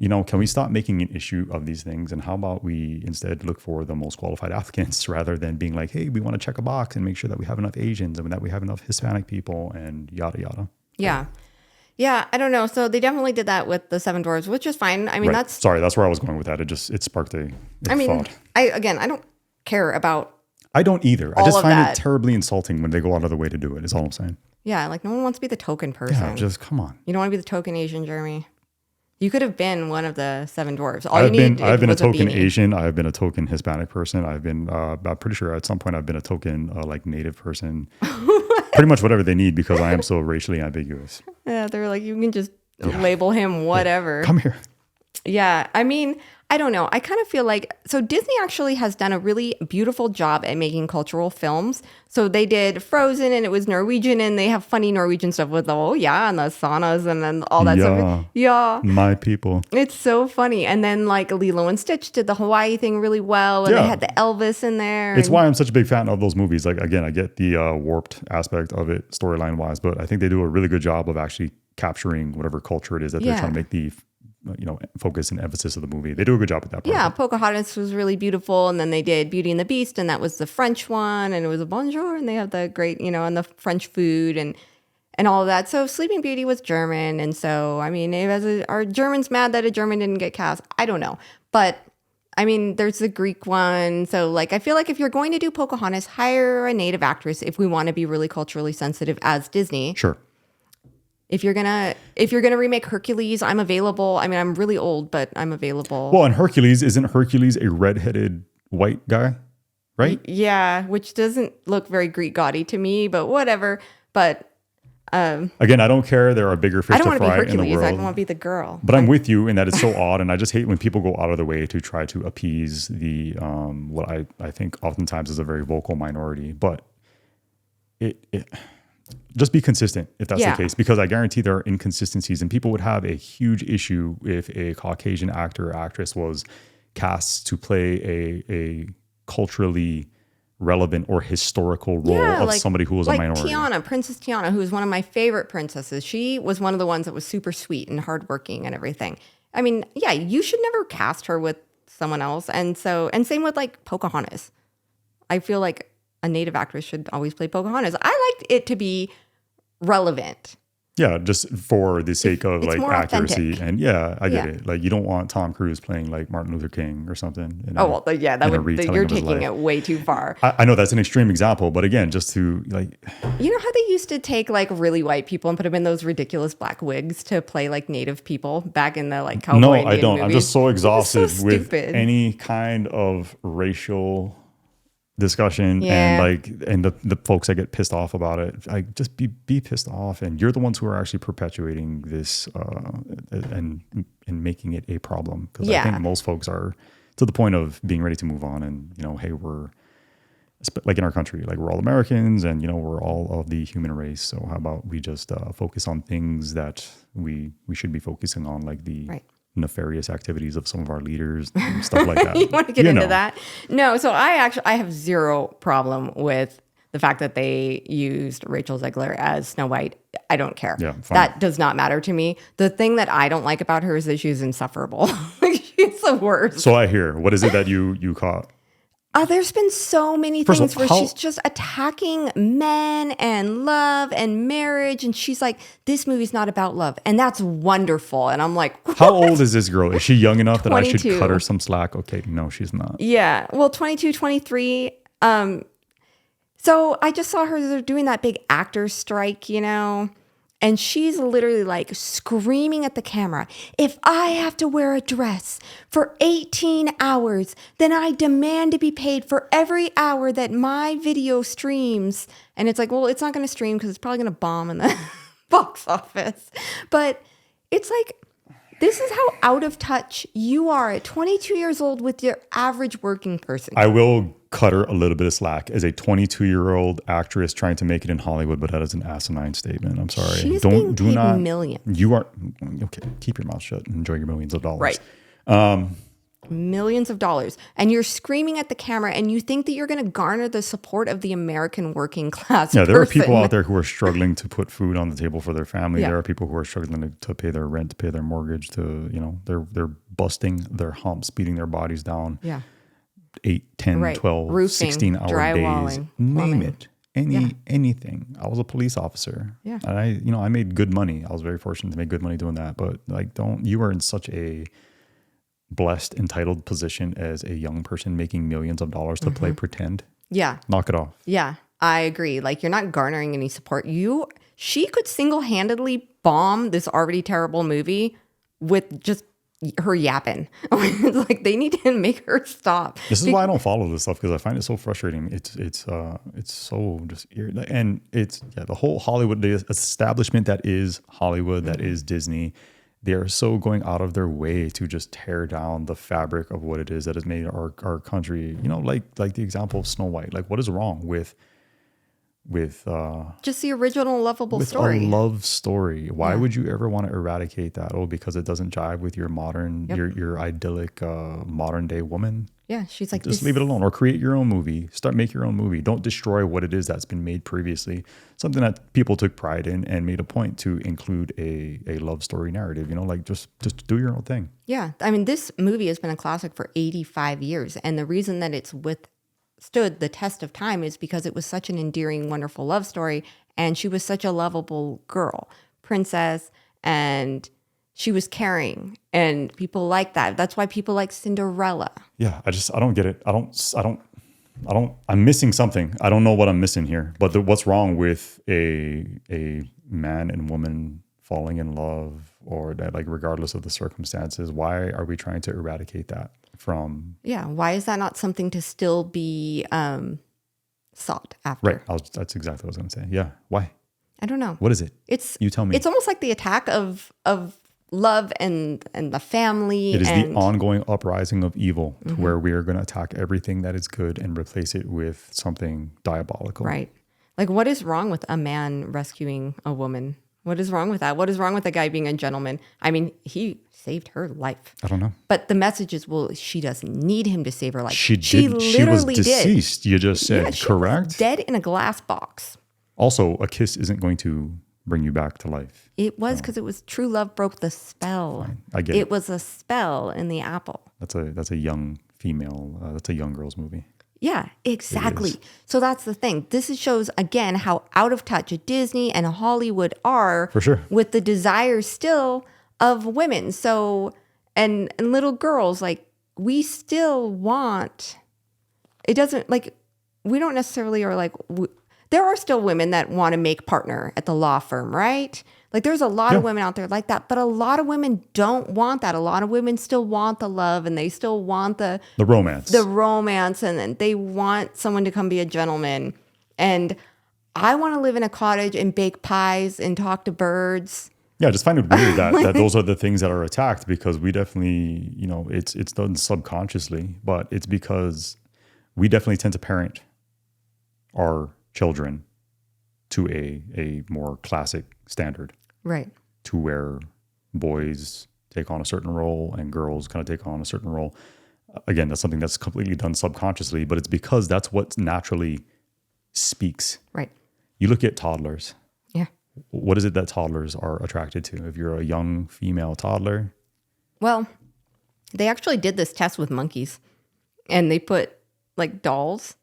Can we stop making an issue of these things? And how about we instead look for the most qualified applicants rather than being like, hey, we want to check a box and make sure that we have enough Asians and that we have enough Hispanic people and yada, yada. Yeah. Yeah, I don't know. So they definitely did that with the 7 dwarves, which is fine. I mean, right. That's where I was going with that. It sparked a thought. I don't care about I don't either. I just find it terribly insulting when they go out of their way to do it, is all I'm saying. Yeah, like no one wants to be the token person. Yeah, just come on. You don't want to be the token Asian, Jeremy. You could have been one of the 7 dwarves. I've been a token Asian. I've been a token Hispanic person. I've been, I'm pretty sure at some point I've been a token like Native person. Pretty much whatever they need because I am so racially ambiguous. Yeah, they're like, you can just label him whatever. Come here. Yeah, I mean, I don't know. I kind of feel like, so Disney actually has done a really beautiful job at making cultural films. So they did Frozen and it was Norwegian and they have funny Norwegian stuff with and the saunas and then all that stuff. Yeah. My people. It's so funny. And then like Lilo and Stitch did the Hawaii thing really well. And they had the Elvis in there. It's why I'm such a big fan of those movies. Like, again, I get the warped aspect of it storyline wise, but I think they do a really good job of actually capturing whatever culture it is that they're trying to make the focus and emphasis of the movie. They do a good job with that part. Yeah, Pocahontas was really beautiful. And then they did Beauty and the Beast, and that was the French one. And it was a bonjour, and they have the great, and the French food and all of that. So Sleeping Beauty was German. And so, I mean, are Germans mad that a German didn't get cast? I don't know. But, I mean, there's the Greek one. So, like, I feel like if you're going to do Pocahontas, hire a native actress if we want to be really culturally sensitive as Disney. Sure. If you're gonna remake Hercules, I'm available. I mean, I'm really old, but I'm available. Well, and isn't Hercules a redheaded white guy, right? Yeah, which doesn't look very Greek gaudy to me, but whatever. But again, I don't care. There are bigger fish to fry in the world. I don't want to be Hercules. I don't want to be the girl. But I'm with you in that it's so odd, and I just hate when people go out of their way to try to appease the what I think oftentimes is a very vocal minority. But it just be consistent if that's the case, because I guarantee there are inconsistencies, and people would have a huge issue if a Caucasian actor or actress was cast to play a culturally relevant or historical role of somebody who was a minority. Tiana, Princess Tiana, who is one of my favorite princesses. She was one of the ones that was super sweet and hardworking and everything. I mean, yeah, you should never cast her with someone else. And same with like Pocahontas. I feel like a native actress should always play Pocahontas. I liked it to be relevant. Yeah, just for the sake of like accuracy. Authentic. And yeah, I get it. Like you don't want Tom Cruise playing like Martin Luther King or something. You're taking it way too far. I know that's an extreme example, but again, just to like, you know how they used to take like really white people and put them in those ridiculous black wigs to play like native people back in the like cowboy no, Indian I don't. movies? I'm just so exhausted So with stupid. any kind of racial discussion and the folks that get pissed off about it. I just be pissed off, and you're the ones who are actually perpetuating this and making it a problem, because I think most folks are to the point of being ready to move on, and hey, we're like in our country, like we're all Americans, and we're all of the human race, so how about we just focus on things that we should be focusing on, like the nefarious activities of some of our leaders and stuff like that. You want to get into that? No, so I have zero problem with the fact that they used Rachel Zegler as Snow White. I don't care. Yeah, that does not matter to me. The thing that I don't like about her is that she's insufferable. Like, she's the worst. So I hear, what is it that you caught? There's been so many things where she's just attacking men and love and marriage. And she's like, this movie's not about love. And that's wonderful. And I'm like, what? How old is this girl? Is she young enough 22. That I should cut her some slack? Okay, no, she's not. Yeah. Well, 22, 23. So I just saw her, they're doing that big actor strike, and she's literally like screaming at the camera, if I have to wear a dress for 18 hours, then I demand to be paid for every hour that my video streams. And it's like, well, it's not going to stream because it's probably going to bomb in the box office. But it's like, this is how out of touch you are at 22 years old with your average working person. I will cut her a little bit of slack as a 22-year-old actress trying to make it in Hollywood, but that is an asinine statement. I'm sorry. She's being paid millions. You are okay. Keep your mouth shut and enjoy your millions of dollars. Right. Millions of dollars, and you're screaming at the camera, and you think that you're going to garner the support of the American working class. Yeah, there are people out there who are struggling to put food on the table for their family. Yeah. There are people who are struggling to pay their rent, to pay their mortgage. They're busting their humps, beating their bodies down. Yeah. 8, 10, 12, roofing, 16-hour days. Name it. Anything. I was a police officer. Yeah. And I made good money. I was very fortunate to make good money doing that. But you are in such a blessed, entitled position as a young person making millions of dollars to play pretend. Yeah. Knock it off. Yeah, I agree. Like, you're not garnering any support. She could single-handedly bomb this already terrible movie with just her yapping. It's like, they need to make her stop. This is why I don't follow this stuff, because I find it so frustrating. It's so just and it's the whole Hollywood, the establishment that is Hollywood, that is Disney. They are so going out of their way to just tear down the fabric of what it is that has made our country. Like the example of Snow White. Like, what is wrong with just the original lovable with story. a love story? Why would you ever want to eradicate that? Oh, because it doesn't jive with your modern, your idyllic modern day woman. Yeah, she's like, just leave it alone, or create your own movie. Make your own movie. Don't destroy what it is that's been made previously. Something that people took pride in and made a point to include a love story narrative. Just do your own thing. Yeah, I mean, this movie has been a classic for 85 years, and the reason that it's withstood the test of time is because it was such an endearing, wonderful love story, and she was such a lovable girl, princess, and she was caring, and people like that. That's why people like Cinderella. Yeah, I don't get it. I'm missing something. I don't know what I'm missing here. But what's wrong with a man and woman falling in love, or that, like, regardless of the circumstances? Why are we trying to eradicate that from? Yeah, why is that not something to still be sought after? Right. That's exactly what I was going to say. Yeah. Why? I don't know. What is it? You tell me. It's almost like the attack of love and the family. It is the ongoing uprising of evil, to where we are going to attack everything that is good and replace it with something diabolical. Right. Like, what is wrong with a man rescuing a woman What is wrong with that? What is wrong with the guy being a gentleman? I mean, he saved her life. I don't know. But the message is, well, she doesn't need him to save her life. She was deceased. You just said, she correct? was dead in a glass box. Also, a kiss isn't going to bring you back to life. It was because it was true love broke the spell. Fine. I get it. It was a spell in the apple. That's a young female. That's a young girl's movie. Yeah, exactly. So that's the thing. This shows, again, how out of touch Disney and Hollywood are For sure. with the desire still of women. So, and little girls, like, we still want, it doesn't, like, we don't necessarily are like, there are still women that want to make partner at the law firm, right? Like, there's a lot of women out there like that, but a lot of women don't want that. A lot of women still want the love, and they still want the romance. The romance, and then they want someone to come be a gentleman. And I want to live in a cottage and bake pies and talk to birds. Yeah, I just find it weird that those are the things that are attacked, because we definitely, it's done subconsciously, but it's because we definitely tend to parent our children to a more classic standard. Right. To where boys take on a certain role and girls kind of take on a certain role. Again, that's something that's completely done subconsciously, but it's because that's what naturally speaks. Right. You look at toddlers. Yeah. What is it that toddlers are attracted to? If you're a young female toddler? Well, they actually did this test with monkeys, and they put like dolls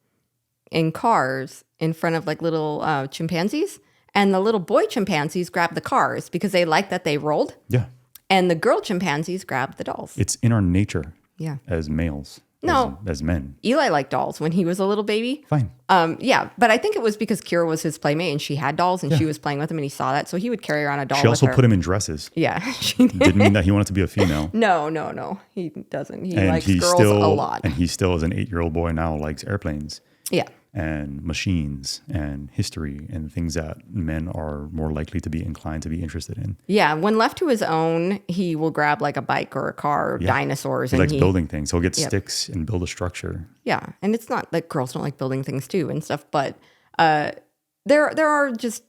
in cars in front of like little chimpanzees. And the little boy chimpanzees grabbed the cars because they liked that they rolled. Yeah. And the girl chimpanzees grabbed the dolls. It's in our nature. Yeah. As males. No. As men. Eli liked dolls when he was a little baby. Fine. Yeah. But I think it was because Kira was his playmate and she had dolls and she was playing with them and he saw that. So he would carry around a doll She also with her. put him in dresses. Yeah. She did. Didn't mean that he wanted to be a female. No. He doesn't. He likes girls a lot. And he still, as an 8-year-old boy now, likes airplanes. Yeah. And machines and history and things that men are more likely to be inclined to be interested in. Yeah, when left to his own, he will grab like a bike or a car or dinosaurs. He likes building things. He'll get sticks and build a structure. Yeah, and it's not like girls don't like building things too and stuff, but there are just,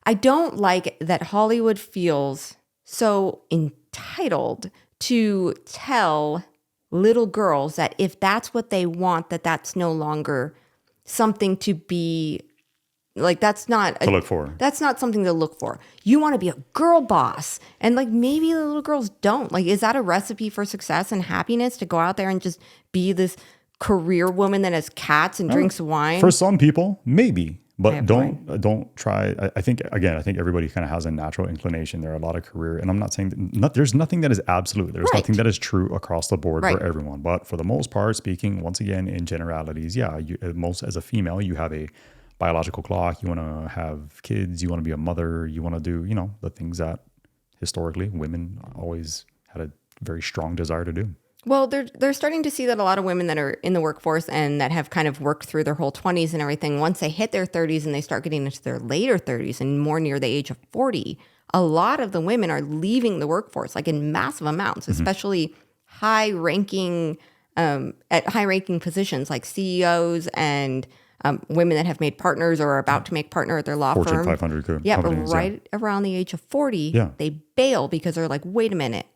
I don't like that Hollywood feels so entitled to tell little girls that if that's what they want, that's no longer something to be like, that's not to look for. That's not something to look for. You want to be a girl boss. And like, maybe the little girls don't. Like, is that a recipe for success and happiness, to go out there and just be this career woman that has cats and drinks wine? For some people, maybe. But don't try. I think everybody kind of has a natural inclination. There are a lot of career, and I'm not saying that there's nothing that is absolute. There's nothing that is true across the board for everyone. But for the most part, speaking once again in generalities, as a female, you have a biological clock. You want to have kids. You want to be a mother. You want to do the things that historically women always had a very strong desire to do. Well, they're starting to see that a lot of women that are in the workforce and that have kind of worked through their whole 20s and everything, once they hit their 30s and they start getting into their later 30s and more near the age of 40, a lot of the women are leaving the workforce, like in massive amounts, especially high-ranking positions like CEOs and women that have made partners or are about to make partner at their law Fortune firm. 500 companies. Yeah, but around the age of 40, they bail because they're like, wait a minute.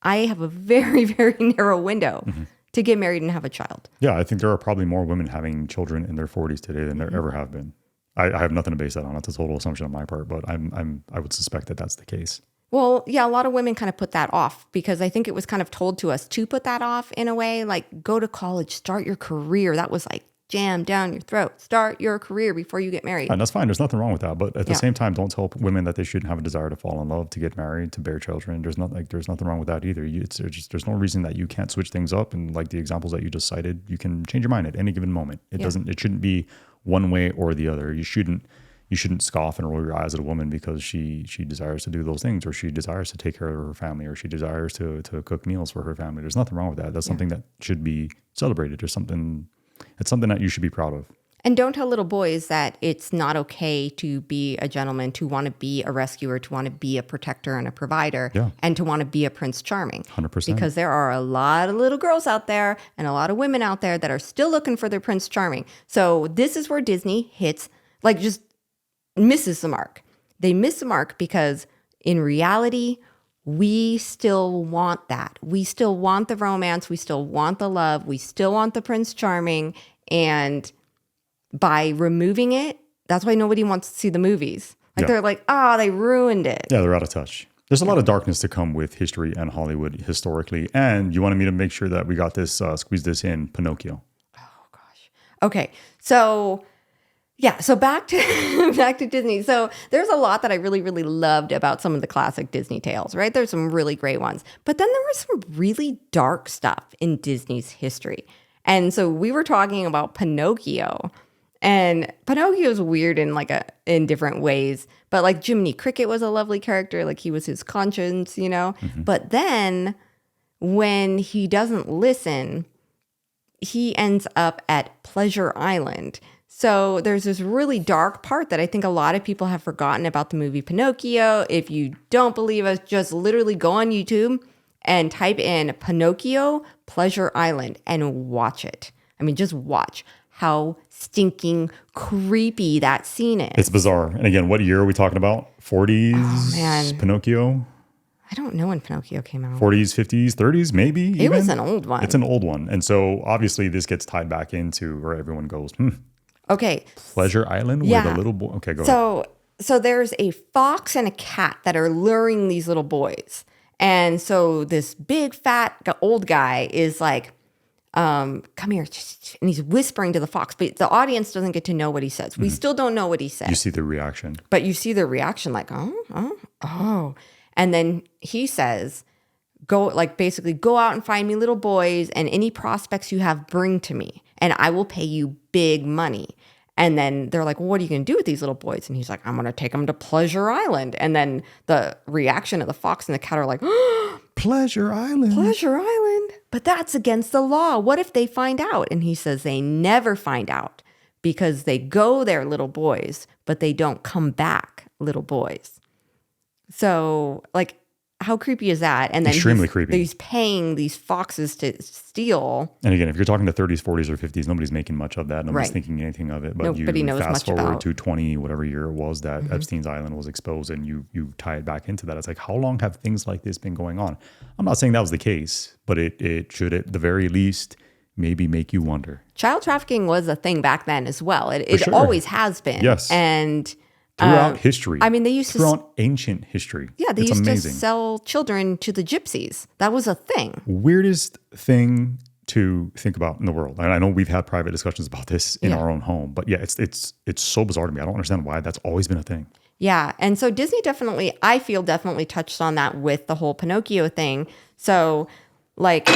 I have a very, very narrow window to get married and have a child. Yeah, I think there are probably more women having children in their 40s today than there ever have been. I have nothing to base that on. It's a total assumption on my part, but I would suspect that that's the case. Well, yeah, a lot of women kind of put that off because I think it was kind of told to us to put that off in a way, like go to college, start your career. That was like jammed down your throat. Start your career before you get married. And that's fine. There's nothing wrong with that. But at the same time, don't tell women that they shouldn't have a desire to fall in love, to get married, to bear children. There's nothing wrong with that either. There's no reason that you can't switch things up. And like the examples that you just cited, you can change your mind at any given moment. It shouldn't be one way or the other. You shouldn't scoff and roll your eyes at a woman because she desires to do those things, or she desires to take care of her family, or she desires to cook meals for her family. There's nothing wrong with that. That's something that should be celebrated. It's something that you should be proud of. And don't tell little boys that it's not okay to be a gentleman, to want to be a rescuer, to want to be a protector and a provider, and to want to be a Prince Charming. 100%. Because there are a lot of little girls out there and a lot of women out there that are still looking for their Prince Charming. So this is where Disney hits, like, just misses the mark. they miss the mark because in reality, we still want that. We still want the romance. We still want the love. We still want the Prince Charming. And by removing it, that's why nobody wants to see the movies. Like they're like, oh, they ruined it. Yeah, they're out of touch. There's a lot of darkness to come with history and Hollywood historically. And you wanted me to make sure that we got this, squeeze this in, Pinocchio. Oh, gosh. Okay. So, yeah. So back to back to Disney. So there's a lot that I really, really loved about some of the classic Disney tales, right? There's some really great ones. But then there was some really dark stuff in Disney's history. And so we were talking about Pinocchio. And Pinocchio is weird in different ways, but like Jiminy Cricket was a lovely character, like he was his conscience, you know. But then when he doesn't listen, he ends up at Pleasure Island. So there's this really dark part that I think a lot of people have forgotten about the movie Pinocchio. If you don't believe us, just literally go on YouTube and type in Pinocchio Pleasure Island and watch it. I mean, just watch how stinking creepy that scene is. It's bizarre. And again, what year are we talking about? 40s? Oh, man. Pinocchio? I don't know when Pinocchio came out. 40s, 50s, 30s, maybe? It was an old one. It's an old one. And so obviously this gets tied back into where everyone goes, Okay. Pleasure Island where the little boy... Okay, go ahead. So there's a fox and a cat that are luring these little boys. And so this big, fat, old guy is like, come here. And he's whispering to the fox, but the audience doesn't get to know what he says. We still don't know what he says. You see the reaction. But you see the reaction like, oh. And then he says, basically go out and find me little boys and any prospects you have, bring to me and I will pay you big money. And then they're like, well, what are you going to do with these little boys? And he's like, I'm going to take them to Pleasure Island. And then the reaction of the fox and the cat are like, Pleasure Island. Pleasure Island. But that's against the law. What if they find out? And he says they never find out because they go there, little boys, but they don't come back, little boys. So, like, how creepy is that? And then extremely creepy. He's paying these foxes to steal. And again, if you're talking to 30s, 40s, or 50s, nobody's making much of that. Nobody's thinking anything of it. But nobody knows fast much forward about. to 20, whatever year it was that Epstein's Island was exposed, and you tie it back into that. It's like, how long have things like this been going on? I'm not saying that was the case, but it should at the very least maybe make you wonder. Child trafficking was a thing back then as well. It always has been. Yes. And throughout history. I mean, they used throughout ancient history. Yeah, they used to sell children to the gypsies. That was a thing. Weirdest thing to think about in the world. And I know we've had private discussions about this in our own home, but yeah, it's so bizarre to me. I don't understand why that's always been a thing. Yeah, and so Disney definitely touched on that with the whole Pinocchio thing. So, like,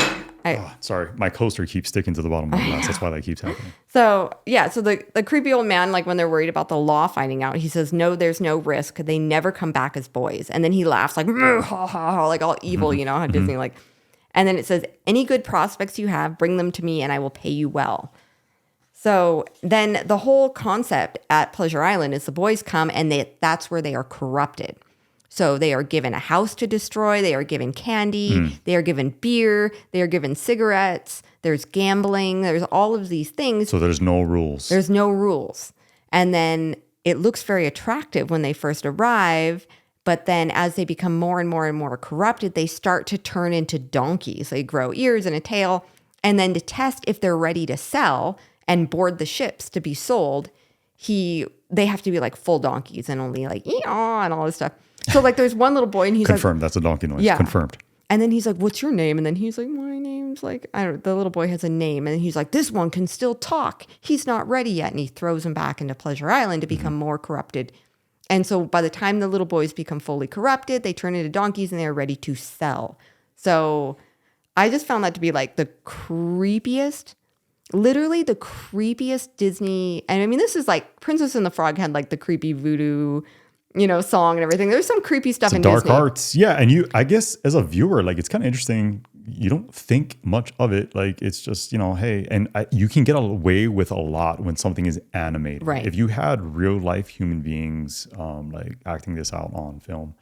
sorry, my coaster keeps sticking to the bottom of my glass. That's why that keeps happening. So, yeah, so the creepy old man, like when they're worried about the law finding out, he says, no, there's no risk. They never come back as boys. And then he laughs like, ha, ha, ha, like all evil, you know, how Disney like. And then it says, any good prospects you have, bring them to me and I will pay you well. So then the whole concept at Pleasure Island is the boys come and that's where they are corrupted. So they are given a house to destroy. They are given candy. They are given beer. They are given cigarettes. There's gambling. There's all of these things. So there's no rules. There's no rules. And then it looks very attractive when they first arrive. But then as they become more and more and more corrupted, they start to turn into donkeys. They grow ears and a tail. And then to test if they're ready to sell and board the ships to be sold, they have to be like full donkeys and only like, ee-aw, and all this stuff. So like there's one little boy and he's confirmed. Like, that's a donkey noise. Yeah. Confirmed. And then he's like, what's your name? And then he's like, my name's like, I don't know. The little boy has a name. And he's like, this one can still talk. He's not ready yet. And he throws him back into Pleasure Island to become more corrupted. And so by the time the little boys become fully corrupted, they turn into donkeys and they're ready to sell. So I just found that to be like the creepiest, literally the creepiest Disney. And I mean, this is like Princess and the Frog had like the creepy voodoo, song and everything. There's some creepy stuff in dark Disney. arts. Yeah. And I guess as a viewer, like it's kind of interesting. You don't think much of it. Like it's just, hey, and you can get away with a lot when something is animated. Right. If you had real life human beings like acting this out on film,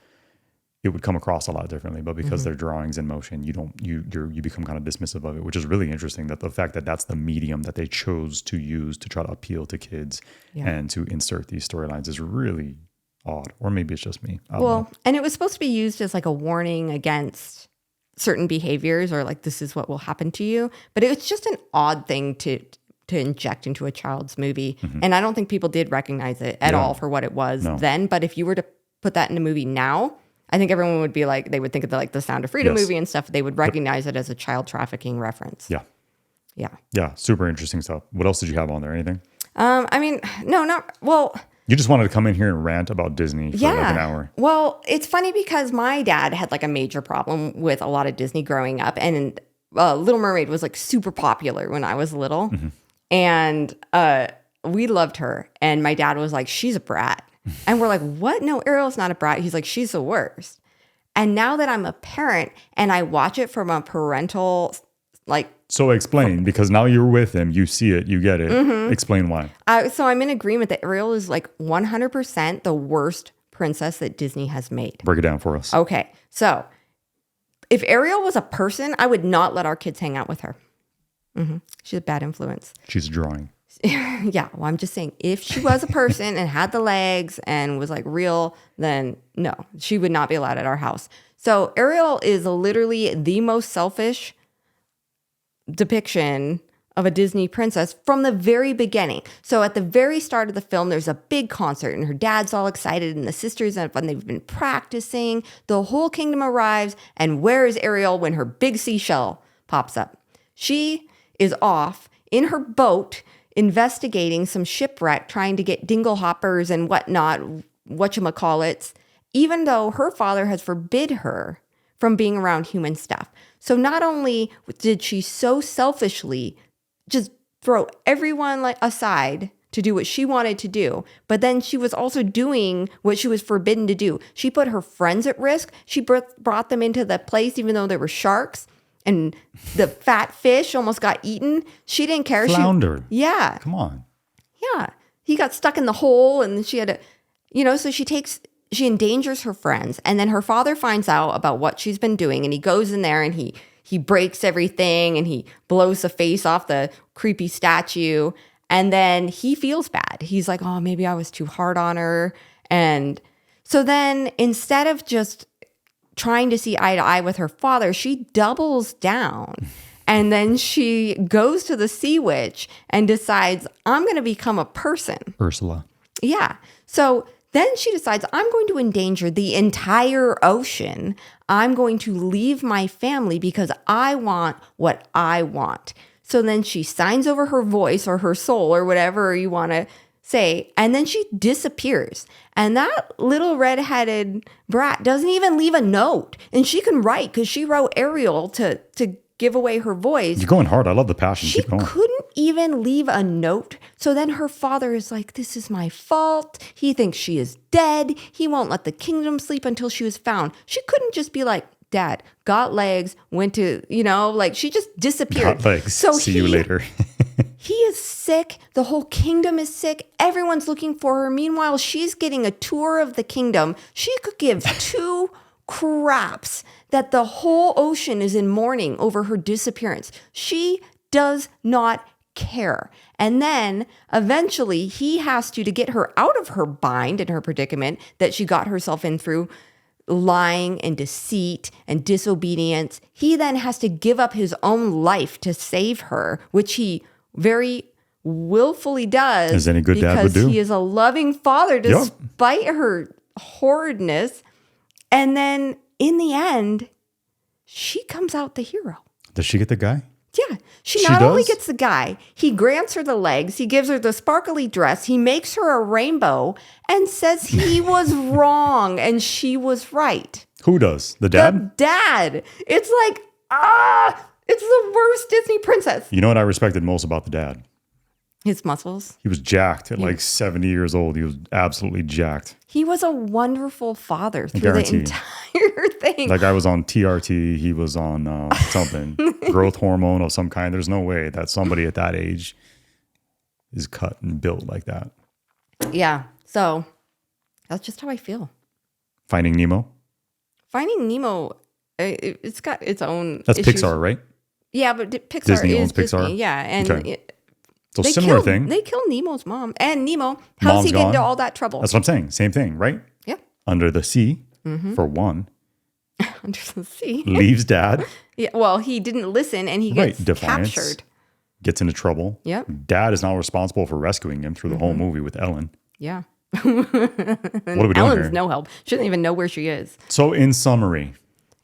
it would come across a lot differently. But because they're drawings in motion, you become kind of dismissive of it, which is really interesting. That the fact that that's the medium that they chose to use to try to appeal to kids and to insert these storylines is really odd. Or maybe it's just me. I don't know. Well, and it was supposed to be used as like a warning against certain behaviors or like this is what will happen to you. But it's just an odd thing to inject into a child's movie. And I don't think people did recognize it at all for what it was then. But if you were to put that in a movie now, I think everyone would be like, they would think of like the Sound of Freedom movie and stuff. They would recognize it as a child trafficking reference. Yeah. Yeah. Yeah. Super interesting stuff. What else did you have on there? Anything? I mean, no, not, well. You just wanted to come in here and rant about Disney for like an hour. Well, it's funny because my dad had like a major problem with a lot of Disney growing up. And Little Mermaid was like super popular when I was little. And we loved her. And my dad was like, she's a brat. And we're like, what? No, Ariel's not a brat. He's like, she's the worst. And now that I'm a parent and I watch it from a parental, like. So explain, because now you're with him, you see it, you get it. Explain why. So I'm in agreement that Ariel is like 100% the worst princess that Disney has made. Break it down for us. Okay. So if Ariel was a person, I would not let our kids hang out with her. She's a bad influence. She's a drawing. Yeah. Well, I'm just saying, if she was a person and had the legs and was like real, then no, she would not be allowed at our house. So Ariel is literally the most selfish depiction of a Disney princess from the very beginning. So at the very start of the film, there's a big concert and her dad's all excited and the sisters and they've been practicing. The whole kingdom arrives. And where is Ariel when her big seashell pops up? She is off in her boat investigating some shipwreck, trying to get dinglehoppers and whatnot, whatchamacallits, even though her father has forbid her from being around human stuff. So not only did she so selfishly just throw everyone like aside to do what she wanted to do, but then she was also doing what she was forbidden to do. She put her friends at risk. She brought them into the place even though there were sharks and the fat fish almost got eaten. She didn't care. Floundered. Yeah. Come on. Yeah. He got stuck in the hole and she had to, so she endangers her friends. And then her father finds out about what she's been doing. And he goes in there and he breaks everything and he blows the face off the creepy statue. And then he feels bad. He's like, oh, maybe I was too hard on her. And so then instead of just trying to see eye to eye with her father, she doubles down. And then she goes to the sea witch and decides, I'm going to become a person. Ursula. Yeah. So then she decides, I'm going to endanger the entire ocean. I'm going to leave my family because I want what I want. So then she signs over her voice or her soul or whatever you want to say, and then she disappears. And that little redheaded brat doesn't even leave a note. And she can write because she wrote Ariel to give away her voice. You're going hard. I love the passion. She Keep going. couldn't even leave a note. So then her father is like, this is my fault. He thinks she is dead. He won't let the kingdom sleep until she was found. She couldn't just be like, Dad, got legs, went to, like she just disappeared. Got legs. So see you later. He is sick. The whole kingdom is sick. Everyone's looking for her. Meanwhile, she's getting a tour of the kingdom. She could give two craps that the whole ocean is in mourning over her disappearance. She does not care. And then eventually he has to get her out of her bind and her predicament that she got herself in through lying and deceit and disobedience. He then has to give up his own life to save her, which he very willfully does. As any good dad would do. Because he is a loving father despite her horridness. And then in the end, she comes out the hero. Does she get the guy? Yeah. She not only gets the guy, he grants her the legs, he gives her the sparkly dress, he makes her a rainbow and says he was wrong and she was right. Who does? The dad? The dad. It's like, it's the worst Disney princess. You know what I respected most about the dad? His muscles. He was jacked at like 70 years old. He was absolutely jacked. He was a wonderful father through the entire thing. That guy was on TRT. He was on something, growth hormone of some kind. There's no way that somebody at that age is cut and built like that. Yeah. So that's just how I feel. Finding Nemo? Finding Nemo, it's got its own That's issues. Pixar, right? Yeah, but Pixar Disney is owns Pixar? Disney. Yeah. And okay. So similar thing. They kill Nemo's mom. And Nemo, how does he get into all that trouble? That's what I'm saying. Same thing, right? under the sea, for one. Under the sea. Leaves dad. Yeah, well, he didn't listen and he gets captured. Gets into trouble. Yep. Dad is now responsible for rescuing him through the whole movie with Ellen. Yeah. What are we doing Ellen's here? no help. She doesn't even know where she is. So in summary,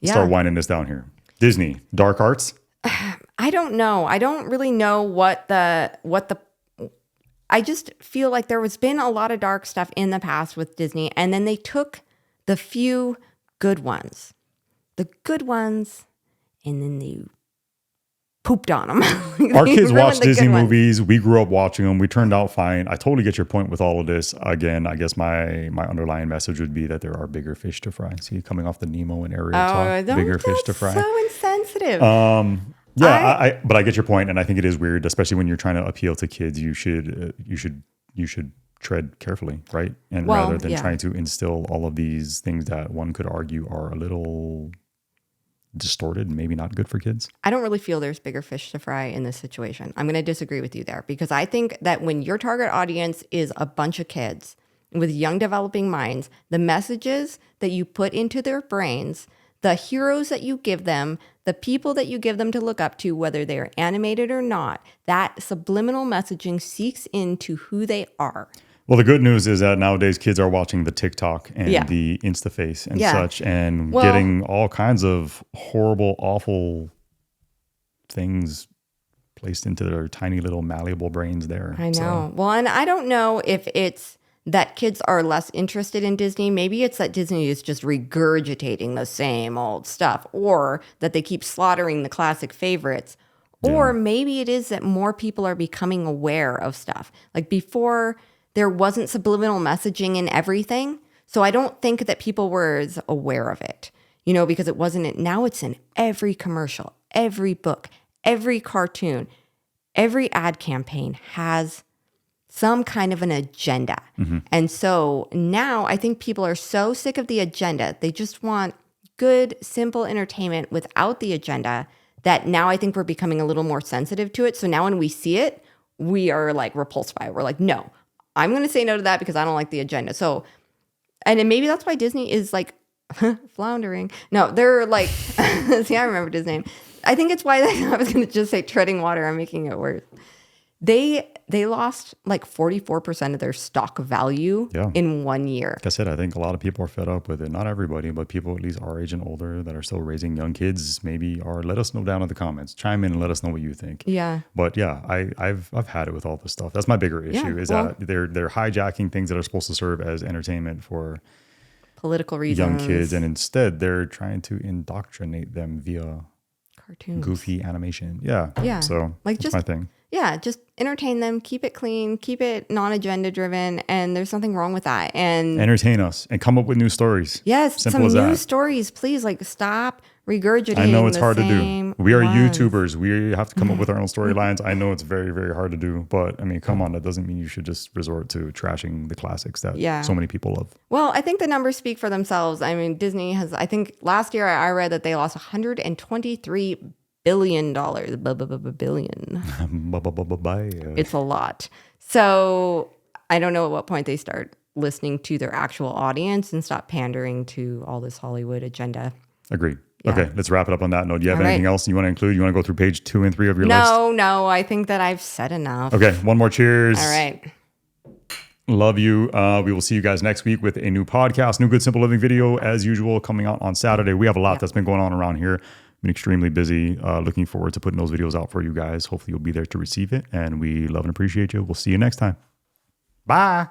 start winding this down here. Disney, dark arts? I don't know. I don't really know what the I just feel like there has been a lot of dark stuff in the past with Disney, and then they took the few good ones. The good ones, and then they pooped on them. Our kids watch Disney movies. We grew up watching them. We turned out fine. I totally get your point with all of this. Again, I guess my underlying message would be that there are bigger fish to fry. See, coming off the Nemo and Ariel talk, bigger fish to fry. So insensitive. Yeah, but I get your point, and I think it is weird, especially when you're trying to appeal to kids. You should tread carefully, right? And rather than trying to instill all of these things that one could argue are a little distorted and maybe not good for kids. I don't really feel there's bigger fish to fry in this situation. I'm going to disagree with you there, because I think that when your target audience is a bunch of kids with young developing minds, the messages that you put into their brains, the heroes that you give them, the people that you give them to look up to, whether they're animated or not, that subliminal messaging seeks into who they are. Well, the good news is that nowadays kids are watching the TikTok and the InstaFace and such, and getting all kinds of horrible, awful things placed into their tiny little malleable brains there. I know. So. Well, and I don't know if it's that kids are less interested in Disney. Maybe it's that Disney is just regurgitating the same old stuff, or that they keep slaughtering the classic favorites. Or maybe it is that more people are becoming aware of stuff. Like before, there wasn't subliminal messaging in everything. So I don't think that people were as aware of it, because it wasn't. Now it's in every commercial, every book, every cartoon, every ad campaign has some kind of an agenda. Mm-hmm. And so now I think people are so sick of the agenda. They just want good, simple entertainment without the agenda, that now I think we're becoming a little more sensitive to it. So now when we see it, we are like repulsed by it. We're like, no, I'm going to say no to that because I don't like the agenda. So, and then maybe that's why Disney is like floundering. No, they're like, see, I remembered his name. I think it's why I was going to just say treading water. I'm making it worse. They lost like 44% of their stock value in 1 year. Like I said, I think a lot of people are fed up with it. Not everybody, but people at least our age and older that are still raising young kids maybe are. Let us know down in the comments. Chime in and let us know what you think. Yeah. But yeah, I've had it with all this stuff. That's my bigger issue that they're hijacking things that are supposed to serve as entertainment for political reasons. Young kids, and instead they're trying to indoctrinate them via cartoons, goofy animation. Yeah. So like that's my thing. Yeah, just entertain them, keep it clean, keep it non-agenda driven, and there's nothing wrong with that. And entertain us and come up with new stories. Yes, some new stories, please. Like stop regurgitating. I know it's hard to do. We are ones. YouTubers. We have to come up with our own storylines. I know it's very, very hard to do, but I mean, come on, that doesn't mean you should just resort to trashing the classics that so many people love. Well, I think the numbers speak for themselves. I mean, Disney has, I think last year I read that they lost $123 billion. Billion. It's a lot. So I don't know at what point they start listening to their actual audience and stop pandering to all this Hollywood agenda. Agreed. Yeah. Okay, let's wrap it up on that note. Do you have anything else you want to include? You want to go through page 2 and 3 of your list? No, I think that I've said enough. Okay, one more cheers. All right. Love you. We will see you guys next week with a new podcast, new Good Simple Living video as usual, coming out on Saturday. We have a lot that's been going on around here. Been extremely busy. Looking forward to putting those videos out for you guys. Hopefully you'll be there to receive it, and we love and appreciate you. We'll see you next time. Bye.